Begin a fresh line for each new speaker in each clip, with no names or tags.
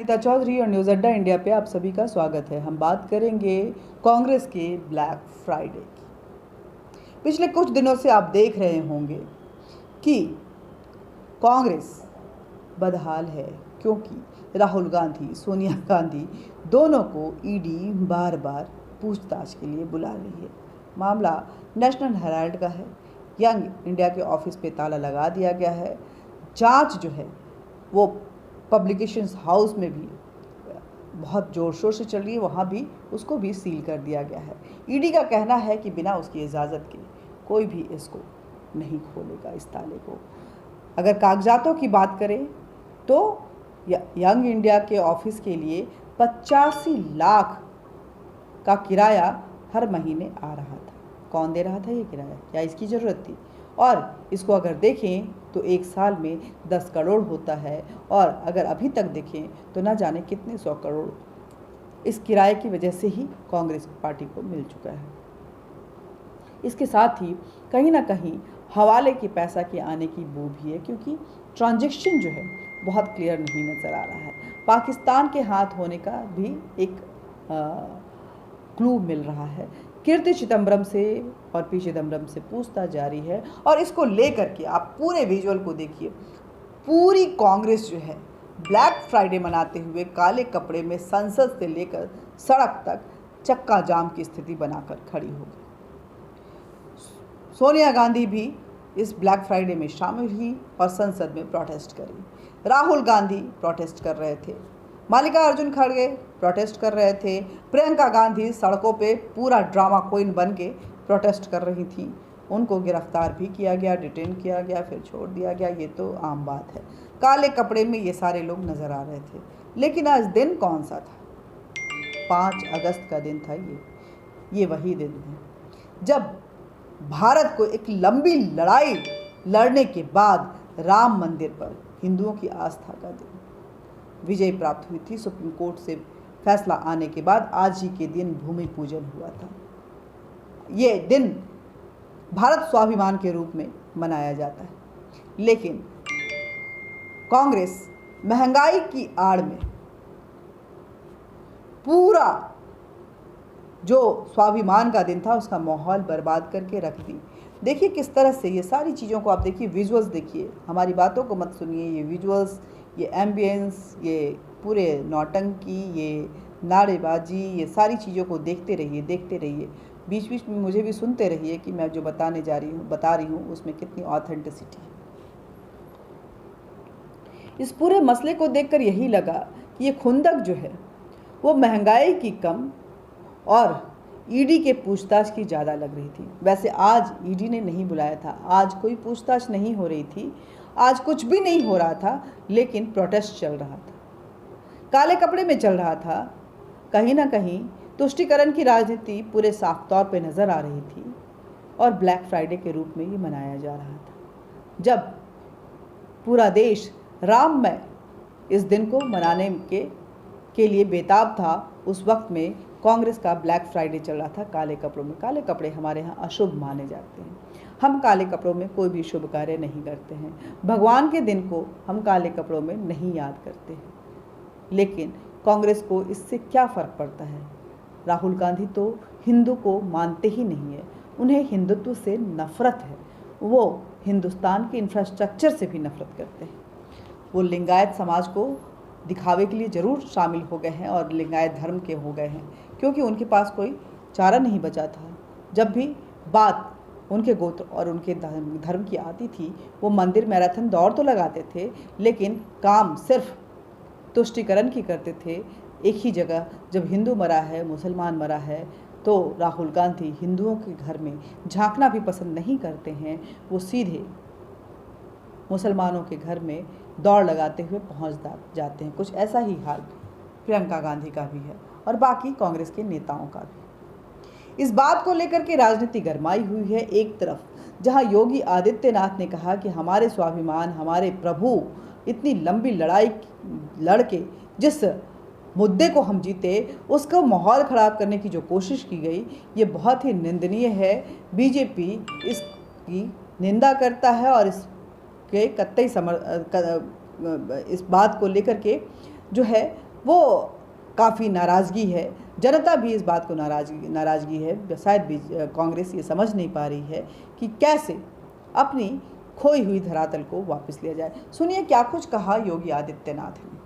गीता चौधरी और न्यूज़ अड्डा इंडिया पे आप सभी का स्वागत है। हम बात करेंगे कांग्रेस के ब्लैक फ्राइडे की। पिछले कुछ दिनों से आप देख रहे होंगे कि कांग्रेस बदहाल है, क्योंकि राहुल गांधी, सोनिया गांधी दोनों को ईडी बार बार पूछताछ के लिए बुला रही है। मामला नेशनल हेराल्ड का है। यंग इंडिया के ऑफिस पे ताला लगा दिया गया है। जांच जो है वो पब्लिकेशंस हाउस में भी बहुत ज़ोर शोर से चल रही है, वहाँ भी उसको भी सील कर दिया गया है। ईडी का कहना है कि बिना उसकी इजाज़त के कोई भी इसको नहीं खोलेगा, इस ताले को। अगर कागजातों की बात करें तो यंग इंडिया के ऑफिस के लिए 85 लाख का किराया हर महीने आ रहा था। कौन दे रहा था ये किराया? क्या इसकी ज़रूरत थी? और इसको अगर देखें तो एक साल में 10 करोड़ होता है, और अगर अभी तक देखें तो ना जाने कितने 100 करोड़ इस किराए की वजह से ही कांग्रेस पार्टी को मिल चुका है। इसके साथ ही कहीं ना कहीं हवाले के पैसा के आने की बू भी है, क्योंकि ट्रांजैक्शन जो है बहुत क्लियर नहीं नज़र आ रहा है। पाकिस्तान के हाथ होने का भी एक क्लू मिल रहा है। कीर्ति चिदम्बरम से और पी चिदम्बरम से पूछताछ जारी है, और इसको लेकर के आप पूरे विजुअल को देखिए। पूरी कांग्रेस जो है ब्लैक फ्राइडे मनाते हुए काले कपड़े में संसद से लेकर सड़क तक चक्का जाम की स्थिति बनाकर खड़ी हो गई। सोनिया गांधी भी इस ब्लैक फ्राइडे में शामिल हुई और संसद में प्रोटेस्ट करी। राहुल गांधी प्रोटेस्ट कर रहे थे, मल्लिकार्जुन खड़गे प्रोटेस्ट कर रहे थे, प्रियंका गांधी सड़कों पे पूरा ड्रामा क्वीन बन के प्रोटेस्ट कर रही थी। उनको गिरफ्तार भी किया गया, डिटेन किया गया, फिर छोड़ दिया गया। ये तो आम बात है। काले कपड़े में ये सारे लोग नज़र आ रहे थे। लेकिन आज दिन कौन सा था? 5 अगस्त का दिन था। ये वही दिन है जब भारत को एक लंबी लड़ाई लड़ने के बाद राम मंदिर पर हिंदुओं की आस्था का दिन विजय प्राप्त हुई थी। सुप्रीम कोर्ट से फैसला आने के बाद आज ही के दिन भूमि पूजन हुआ था। ये दिन भारत स्वाभिमान के रूप में मनाया जाता है। लेकिन कांग्रेस महंगाई की आड़ में पूरा जो स्वाभिमान का दिन था उसका माहौल बर्बाद करके रख दी। देखिए किस तरह से ये सारी चीज़ों को आप देखिए, विजुअल्स देखिए, हमारी बातों को मत सुनिए। ये विजुअल्स, ये एम्बियंस, ये पूरे नौटंकी, ये नारेबाजी, ये सारी चीज़ों को देखते रहिए। बीच बीच में मुझे भी सुनते रहिए कि मैं जो बता रही हूँ उसमें कितनी ऑथेंटिसिटी है। इस पूरे मसले को देखकर यही लगा कि ये खुंदक जो है वो महंगाई की कम और ईडी के पूछताछ की ज़्यादा लग रही थी। वैसे आज ईडी ने नहीं बुलाया था, आज कोई पूछताछ नहीं हो रही थी, आज कुछ भी नहीं हो रहा था, लेकिन प्रोटेस्ट चल रहा था, काले कपड़े में चल रहा था। कहीं ना कहीं तुष्टीकरण की राजनीति पूरे साफ तौर पे नज़र आ रही थी, और ब्लैक फ्राइडे के रूप में ये मनाया जा रहा था। जब पूरा देश राममय इस दिन को मनाने के लिए बेताब था, उस वक्त में कांग्रेस का ब्लैक फ्राइडे चल रहा था काले कपड़ों में। काले कपड़े हमारे यहाँ अशुभ माने जाते हैं। हम काले कपड़ों में कोई भी शुभ कार्य नहीं करते हैं। भगवान के दिन को हम काले कपड़ों में नहीं याद करते हैं। लेकिन कांग्रेस को इससे क्या फ़र्क पड़ता है? राहुल गांधी तो हिंदू को मानते ही नहीं है, उन्हें हिंदुत्व से नफ़रत है। वो हिंदुस्तान के इंफ्रास्ट्रक्चर से भी नफ़रत करते हैं। वो लिंगायत समाज को दिखावे के लिए ज़रूर शामिल हो गए हैं और लिंगायत धर्म के हो गए हैं, क्योंकि उनके पास कोई चारा नहीं बचा था। जब भी बात उनके गोत्र और उनके धर्म की आती थी, वो मंदिर मैराथन दौड़ तो लगाते थे, लेकिन काम सिर्फ तुष्टीकरण की करते थे। एक ही जगह जब हिंदू मरा है, मुसलमान मरा है, तो राहुल गांधी हिंदुओं के घर में झांकना भी पसंद नहीं करते हैं। वो सीधे मुसलमानों के घर में दौड़ लगाते हुए पहुंच जाते हैं। कुछ ऐसा ही हाल प्रियंका गांधी का भी है और बाकी कांग्रेस के नेताओं का भी। इस बात को लेकर के राजनीति गरमाई हुई है। एक तरफ जहां योगी आदित्यनाथ ने कहा कि हमारे स्वाभिमान, हमारे प्रभु, इतनी लंबी लड़ाई लड़के जिस मुद्दे को हम जीते, उसका माहौल ख़राब करने की जो कोशिश की गई, ये बहुत ही निंदनीय है। बीजेपी इसकी निंदा करता है और इसके कतई इस बात को लेकर के जो है वो काफ़ी नाराज़गी है। जनता भी इस बात को नाराज़गी है। शायद भी कांग्रेस ये समझ नहीं पा रही है कि कैसे अपनी खोई हुई धरातल को वापस लिया जाए। सुनिए क्या कुछ कहा योगी आदित्यनाथ ने।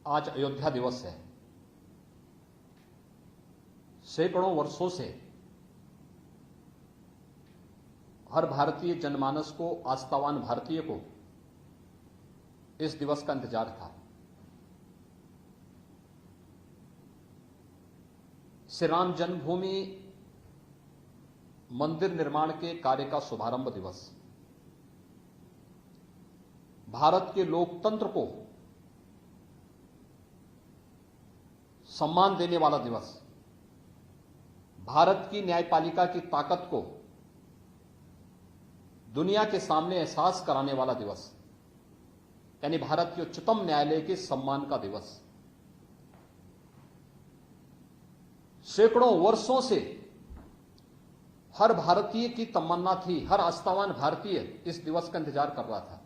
आज अयोध्या दिवस है। सैकड़ों वर्षों से हर भारतीय जनमानस को, आस्थावान भारतीय को इस दिवस का इंतजार था। श्री राम जन्मभूमि मंदिर निर्माण के कार्य का शुभारंभ दिवस, भारत के लोकतंत्र को सम्मान देने वाला दिवस, भारत की न्यायपालिका की ताकत को दुनिया के सामने एहसास कराने वाला दिवस, यानी भारत के उच्चतम न्यायालय के सम्मान का दिवस। सैकड़ों वर्षों से हर भारतीय की तमन्ना थी, हर आस्थावान भारतीय इस दिवस का इंतजार कर रहा था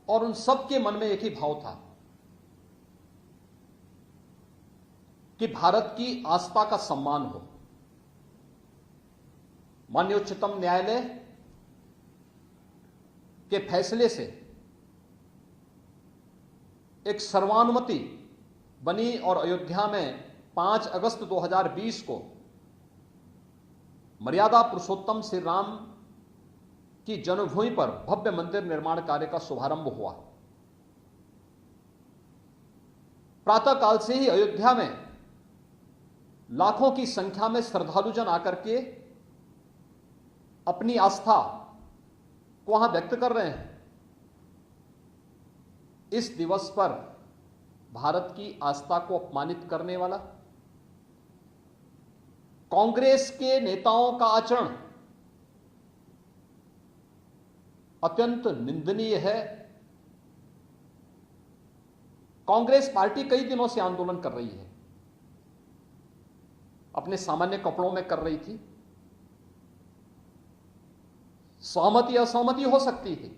और उन सबके मन में एक ही भाव था कि भारत की आस्था का सम्मान हो। माननीय उच्चतम न्यायालय के फैसले से एक सर्वानुमति बनी और अयोध्या में 5 अगस्त 2020 को मर्यादा पुरुषोत्तम श्री राम की जन्मभूमि पर भव्य मंदिर निर्माण कार्य का शुभारंभ हुआ। प्रातःकाल से ही अयोध्या में लाखों की संख्या में श्रद्धालुजन आकर के अपनी आस्था को वहां व्यक्त कर रहे हैं। इस दिवस पर भारत की आस्था को अपमानित करने वाला कांग्रेस के नेताओं का आचरण अत्यंत निंदनीय है। कांग्रेस पार्टी कई दिनों से आंदोलन कर रही है, अपने सामान्य कपड़ों में कर रही थी। सहमति असहमति हो सकती थी,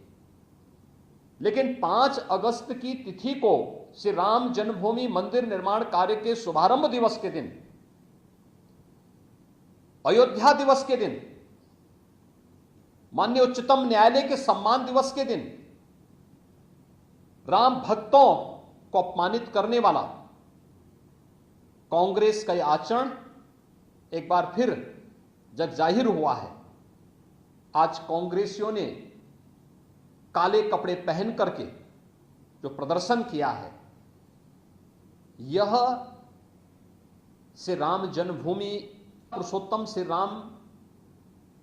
लेकिन 5 अगस्त की तिथि को श्री राम जन्मभूमि मंदिर निर्माण कार्य के शुभारंभ दिवस के दिन, अयोध्या दिवस के दिन, माननीय उच्चतम न्यायालय के सम्मान दिवस के दिन राम भक्तों को अपमानित करने वाला कांग्रेस का यह आचरण एक बार फिर जग जाहिर हुआ है। आज कांग्रेसियों ने काले कपड़े पहन करके जो प्रदर्शन किया है, यह श्री राम जन्मभूमि पुरुषोत्तम श्री राम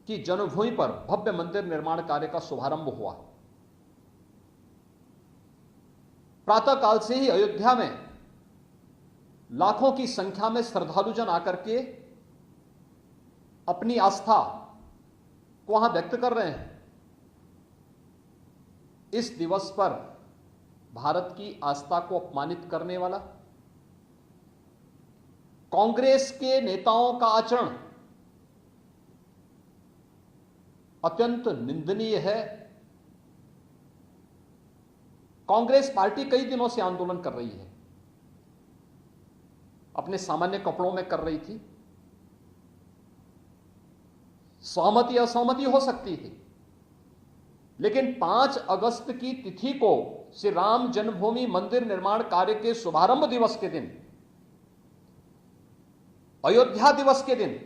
की जन्मभूमि पर भव्य मंदिर निर्माण कार्य का शुभारंभ हुआ। प्रातःकाल से ही अयोध्या में लाखों की संख्या में श्रद्धालुजन आकर के अपनी आस्था को वहां व्यक्त कर रहे हैं। इस दिवस पर भारत की आस्था को अपमानित करने वाला कांग्रेस के नेताओं का आचरण अत्यंत निंदनीय है। कांग्रेस पार्टी कई दिनों से आंदोलन कर रही है, अपने सामान्य कपड़ों में कर रही थी। सहमति असहमति हो सकती थी, लेकिन 5 अगस्त की तिथि को श्री राम जन्मभूमि मंदिर निर्माण कार्य के शुभारंभ दिवस के दिन, अयोध्या दिवस के दिन,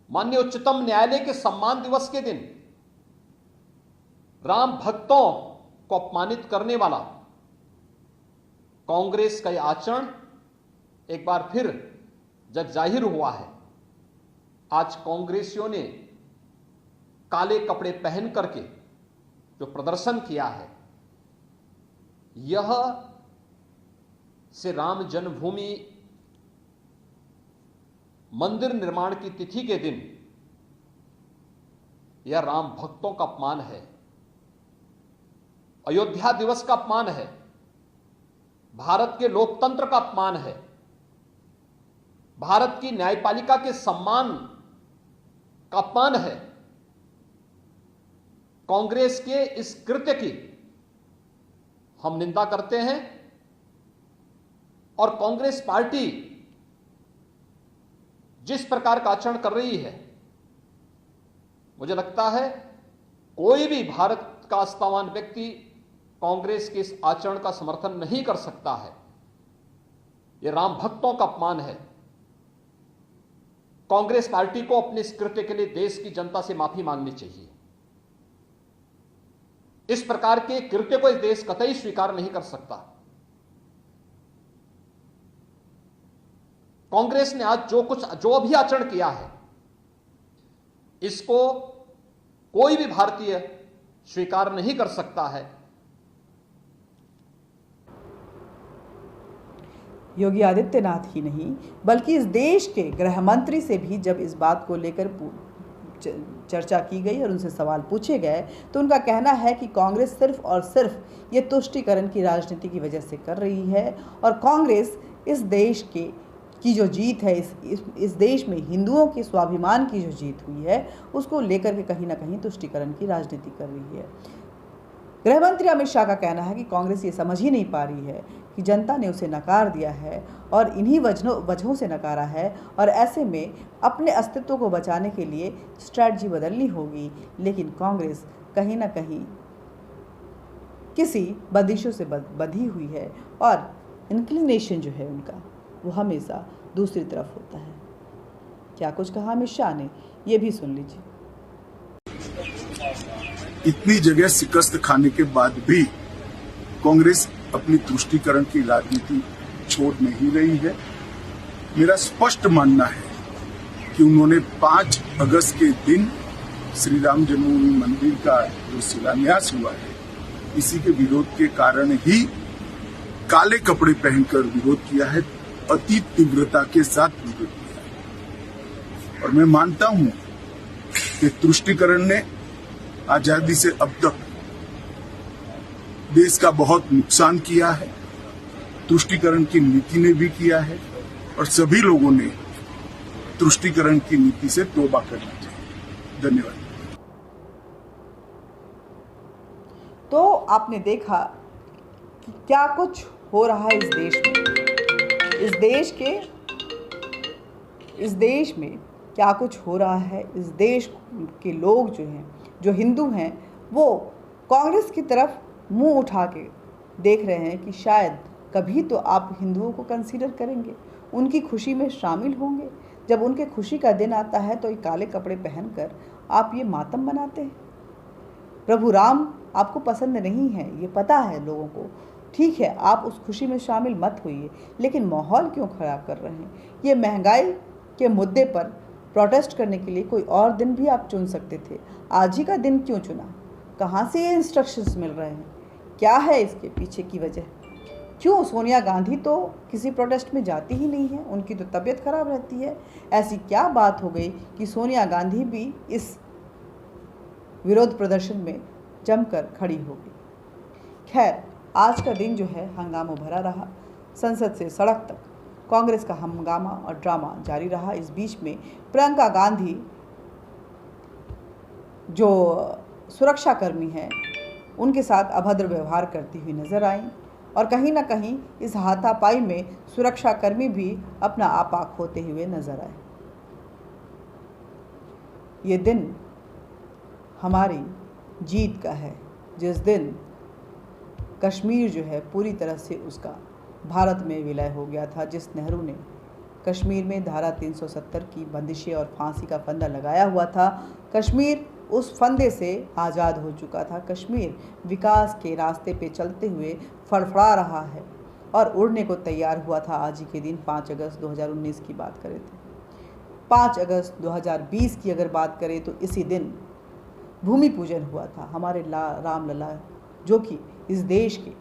माननीय उच्चतम न्यायालय के सम्मान दिवस के दिन राम भक्तों को अपमानित करने वाला कांग्रेस का यह आचरण एक बार फिर जग जाहिर हुआ है। आज कांग्रेसियों ने काले कपड़े पहन करके जो प्रदर्शन किया है, यह श्री राम जन्मभूमि मंदिर निर्माण की तिथि के दिन यह राम भक्तों का अपमान है, अयोध्या दिवस का अपमान है, भारत के लोकतंत्र का अपमान है, भारत की न्यायपालिका के सम्मान का अपमान है। कांग्रेस के इस कृत्य की हम निंदा करते हैं और कांग्रेस पार्टी जिस प्रकार का आचरण कर रही है, मुझे लगता है कोई भी भारत का आस्थावान व्यक्ति कांग्रेस के इस आचरण का समर्थन नहीं कर सकता है। यह राम भक्तों का अपमान है। कांग्रेस पार्टी को अपने इस कृत्य के लिए देश की जनता से माफी मांगनी चाहिए। इस प्रकार के कृत्य को इस देश कतई स्वीकार नहीं कर सकता। कांग्रेस ने आज जो भी आचरण किया है, इसको कोई भी भारतीय स्वीकार नहीं कर सकता है।
योगी आदित्यनाथ ही नहीं बल्कि इस देश के गृह मंत्री से भी जब इस बात को लेकर चर्चा की गई और उनसे सवाल पूछे गए तो उनका कहना है कि कांग्रेस सिर्फ और सिर्फ ये तुष्टीकरण की राजनीति की वजह से कर रही है और कांग्रेस इस देश की जो जीत है, इस देश में हिंदुओं के स्वाभिमान की जो जीत हुई है उसको लेकर के कहीं ना कहीं तुष्टीकरण की राजनीति कर रही है। गृह मंत्री अमित शाह का कहना है कि कांग्रेस ये समझ ही नहीं पा रही है कि जनता ने उसे नकार दिया है और इन्हीं वजहों से नकारा है और ऐसे में अपने अस्तित्व को बचाने के लिए स्ट्रैटेजी बदलनी होगी। लेकिन कांग्रेस कहीं ना कहीं किसी बंदिशों से बंधी हुई है और इंक्लिनेशन जो है उनका वो हमेशा दूसरी तरफ होता है। क्या कुछ कहा अमित शाह ने, ये भी सुन लीजिए।
इतनी जगह शिकस्त खाने के बाद भी कांग्रेस अपनी तुष्टीकरण की राजनीति छोड़ नहीं रही है। मेरा स्पष्ट मानना है कि उन्होंने 5 अगस्त के दिन श्री राम जन्मभूमि मंदिर का जो शिलान्यास हुआ है, इसी के विरोध के कारण ही काले कपड़े पहनकर विरोध किया है, अति तीव्रता के साथ विरोध किया है। और मैं मानता हूं कि तुष्टीकरण ने आजादी से अब तक देश का बहुत नुकसान किया है, तुष्टीकरण की नीति ने भी किया है और सभी लोगों ने तुष्टीकरण की नीति से तौबा करना चाहिए। धन्यवाद।
तो आपने देखा कि क्या कुछ हो रहा है इस देश में, इस देश में क्या कुछ हो रहा है। इस देश के लोग जो हैं, जो हिंदू हैं, वो कांग्रेस की तरफ मुंह उठा के देख रहे हैं कि शायद कभी तो आप हिंदुओं को कंसीडर करेंगे, उनकी खुशी में शामिल होंगे। जब उनके खुशी का दिन आता है तो ये काले कपड़े पहनकर आप ये मातम मनाते हैं। प्रभु राम आपको पसंद नहीं है, ये पता है लोगों को। ठीक है, आप उस खुशी में शामिल मत होइए, लेकिन माहौल क्यों ख़राब कर रहे हैं। ये महंगाई के मुद्दे पर प्रोटेस्ट करने के लिए कोई और दिन भी आप चुन सकते थे, आज ही का दिन क्यों चुना। कहाँ से ये इंस्ट्रक्शंस मिल रहे हैं, क्या है इसके पीछे की वजह। क्यों सोनिया गांधी तो किसी प्रोटेस्ट में जाती ही नहीं है, उनकी तो तबीयत खराब रहती है। ऐसी क्या बात हो गई कि सोनिया गांधी भी इस विरोध प्रदर्शन में जमकर खड़ी हो गई। खैर, आज का दिन जो है हंगामा भरा रहा। संसद से सड़क तक कांग्रेस का हंगामा और ड्रामा जारी रहा। इस बीच में प्रियंका गांधी जो सुरक्षाकर्मी हैं, उनके साथ अभद्र व्यवहार करती हुई नजर आई और कहीं ना कहीं इस हाथापाई में सुरक्षाकर्मी भी अपना आपा खोते हुए नजर आए। ये दिन हमारी जीत का है, जिस दिन कश्मीर जो है पूरी तरह से उसका भारत में विलय हो गया था। जिस नेहरू ने कश्मीर में धारा 370 की बंदिशें और फांसी का फंदा लगाया हुआ था, कश्मीर उस फंदे से आज़ाद हो चुका था। कश्मीर विकास के रास्ते पे चलते हुए फड़फड़ा रहा है और उड़ने को तैयार हुआ था। आज ही के दिन 5 अगस्त 2019 की बात करें तो 5 अगस्त 2020 की अगर बात करें तो इसी दिन भूमि पूजन हुआ था। हमारे रामलला जो कि इस देश के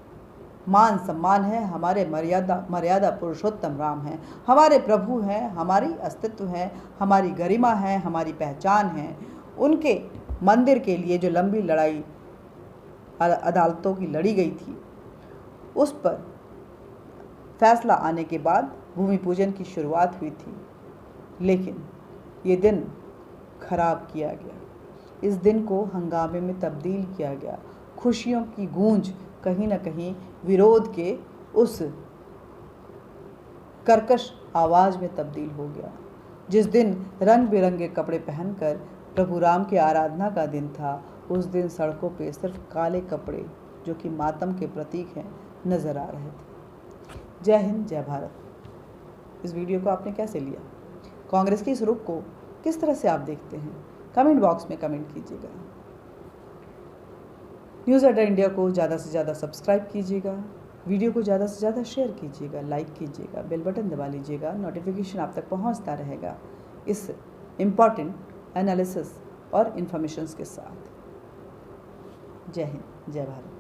मान सम्मान है, हमारे मर्यादा पुरुषोत्तम राम हैं, हमारे प्रभु हैं, हमारी अस्तित्व है, हमारी गरिमा है, हमारी पहचान है। उनके मंदिर के लिए जो लंबी लड़ाई अदालतों की लड़ी गई थी, उस पर फैसला आने के बाद भूमि पूजन की शुरुआत हुई थी। लेकिन ये दिन खराब किया गया, इस दिन को हंगामे में तब्दील किया गया। खुशियों की गूंज कहीं ना कहीं विरोध के उस कर्कश आवाज में तब्दील हो गया। जिस दिन रंग बिरंगे कपड़े पहनकर प्रभु राम की आराधना का दिन था, उस दिन सड़कों पे सिर्फ काले कपड़े, जो कि मातम के प्रतीक हैं, नजर आ रहे थे। जय हिंद, जय भारत। इस वीडियो को आपने कैसे लिया? कांग्रेस के इस रुख को किस तरह से आप देखते हैं? कमेंट बॉक्स में कमेंट कीजिएगा। न्यूज़ अड्डा इंडिया को ज़्यादा से ज़्यादा सब्सक्राइब कीजिएगा, वीडियो को ज़्यादा से ज़्यादा शेयर कीजिएगा, लाइक कीजिएगा, बेल बटन दबा लीजिएगा, नोटिफिकेशन आप तक पहुंचता रहेगा इस इम्पॉर्टेंट एनालिसिस और इन्फॉर्मेशंस के साथ। जय हिंद, जय भारत।